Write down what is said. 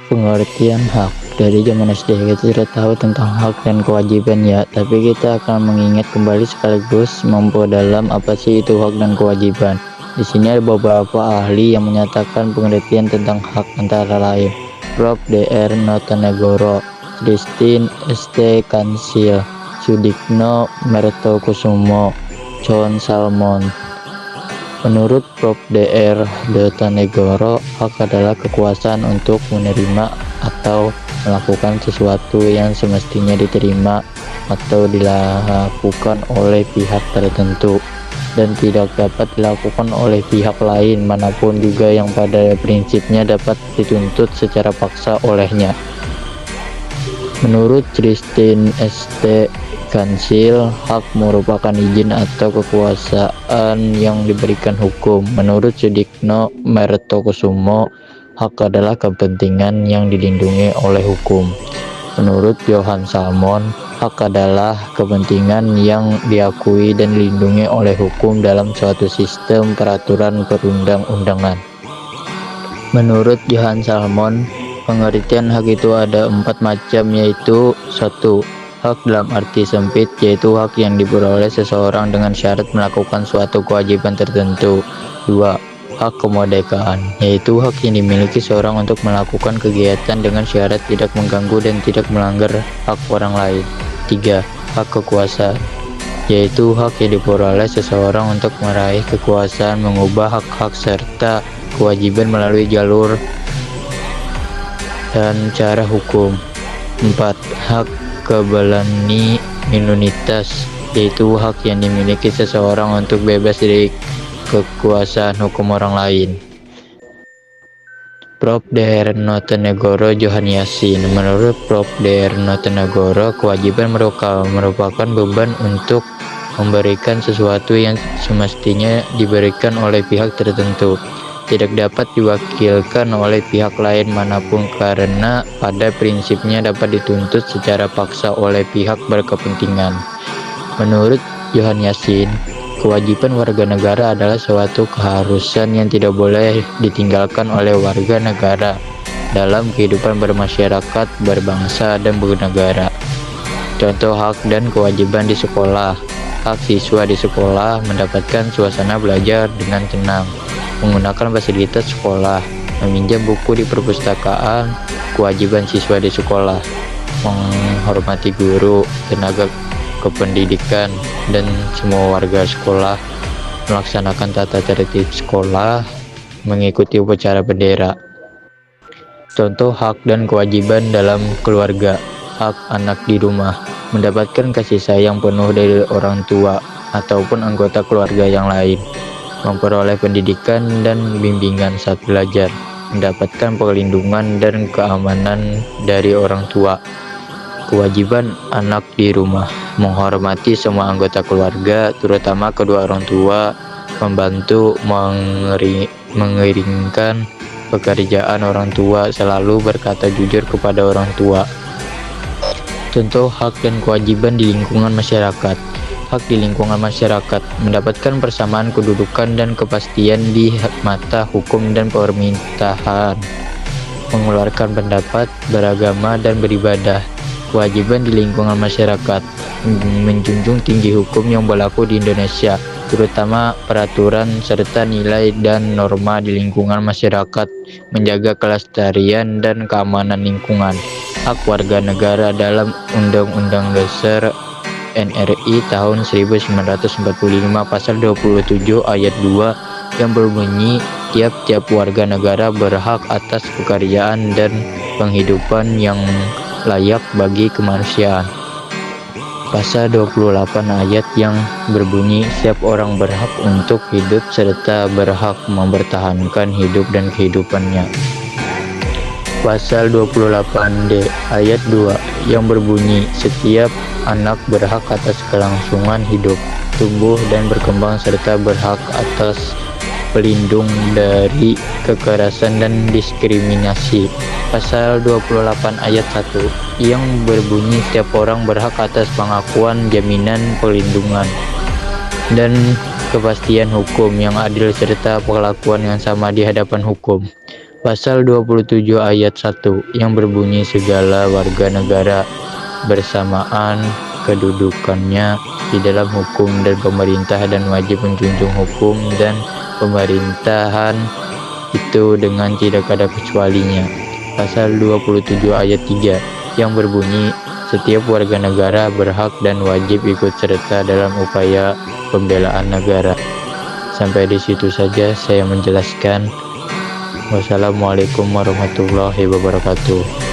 Pengertian hak dari zaman SD kita sudah tahu tentang hak dan kewajiban ya, tapi kita akan mengingat kembali sekaligus memperdalam apa sih itu hak dan kewajiban. Di sini ada beberapa ahli yang menyatakan pengertian tentang hak antara lain Prof. Dr. Notonegoro, Christine St. Kansil, Sudikno Mertokusumo, John Salmon. Menurut Prof. Dr. Notonegoro, hak adalah kekuasaan untuk menerima atau melakukan sesuatu yang semestinya diterima atau dilakukan oleh pihak tertentu dan tidak dapat dilakukan oleh pihak lain manapun juga yang pada prinsipnya dapat dituntut secara paksa olehnya. Menurut Christine St. Kansil, hak merupakan izin atau kekuasaan yang diberikan hukum. Menurut Sudikno Mertokusumo, hak adalah kepentingan yang dilindungi oleh hukum. Menurut Johan Salmon, hak adalah kepentingan yang diakui dan dilindungi oleh hukum dalam suatu sistem peraturan perundang-undangan. Menurut Johan Salmon, pengertian hak itu ada 4 macam, yaitu 1. Hak dalam arti sempit, yaitu hak yang diperoleh seseorang dengan syarat melakukan suatu kewajiban tertentu. 2. Hak kemerdekaan, yaitu hak yang dimiliki seorang untuk melakukan kegiatan dengan syarat tidak mengganggu dan tidak melanggar hak orang lain. 3. Hak kekuasaan, yaitu hak yang diperoleh seseorang untuk meraih kekuasaan, mengubah hak-hak serta kewajiban melalui jalur dan cara hukum. 4. Hak keberani minoritas, yaitu hak yang dimiliki seseorang untuk bebas dari kekuasaan hukum orang lain. Prof. Dr. Notonegoro Johan Yasin. Menurut Prof. Dr. Notonegoro, kewajiban merupakan beban untuk memberikan sesuatu yang semestinya diberikan oleh pihak tertentu, tidak dapat diwakilkan oleh pihak lain manapun karena pada prinsipnya dapat dituntut secara paksa oleh pihak berkepentingan. Menurut Johan Yasin, kewajiban warga negara adalah suatu keharusan yang tidak boleh ditinggalkan oleh warga negara dalam kehidupan bermasyarakat, berbangsa, dan bernegara. Contoh hak dan kewajiban di sekolah. Hak siswa di sekolah mendapatkan suasana belajar dengan tenang, menggunakan fasilitas sekolah, meminjam buku di perpustakaan. Kewajiban siswa di sekolah menghormati guru, tenaga kependidikan, dan semua warga sekolah, melaksanakan tata tertib sekolah, mengikuti upacara bendera. Contoh hak dan kewajiban dalam keluarga. Hak anak di rumah, mendapatkan kasih sayang penuh dari orang tua ataupun anggota keluarga yang lain, memperoleh pendidikan dan bimbingan saat belajar, mendapatkan perlindungan dan keamanan dari orang tua. Kewajiban anak di rumah, menghormati semua anggota keluarga, terutama kedua orang tua, membantu mengiringkan pekerjaan orang tua, selalu berkata jujur kepada orang tua. Contoh hak dan kewajiban di lingkungan masyarakat. Hak di lingkungan masyarakat, mendapatkan persamaan kedudukan dan kepastian di mata hukum dan pemerintahan, mengeluarkan pendapat, beragama, dan beribadah. Kewajiban di lingkungan masyarakat, menjunjung tinggi hukum yang berlaku di Indonesia, terutama peraturan serta nilai dan norma di lingkungan masyarakat, menjaga kelestarian dan keamanan lingkungan. Hak warga negara dalam Undang-Undang Dasar NRI tahun 1945 pasal 27 ayat 2 yang berbunyi tiap-tiap warga negara berhak atas pekerjaan dan penghidupan yang layak bagi kemanusiaan. Pasal 28 ayat yang berbunyi setiap orang berhak untuk hidup serta berhak mempertahankan hidup dan kehidupannya. Pasal 28D ayat 2 yang berbunyi setiap anak berhak atas kelangsungan hidup, tumbuh dan berkembang serta berhak atas pelindung dari kekerasan dan diskriminasi. Pasal 28 ayat 1 yang berbunyi setiap orang berhak atas pengakuan, jaminan, perlindungan, dan kepastian hukum yang adil serta perlakuan yang sama di hadapan hukum. Pasal 27 ayat 1 yang berbunyi segala warga negara bersamaan kedudukannya di dalam hukum dan pemerintah dan wajib menjunjung hukum dan pemerintahan itu dengan tidak ada kecualinya. Pasal 27 ayat 3 yang berbunyi setiap warga negara berhak dan wajib ikut serta dalam upaya pembelaan negara. Sampai di situ saja saya menjelaskan. Wassalamualaikum warahmatullahi wabarakatuh.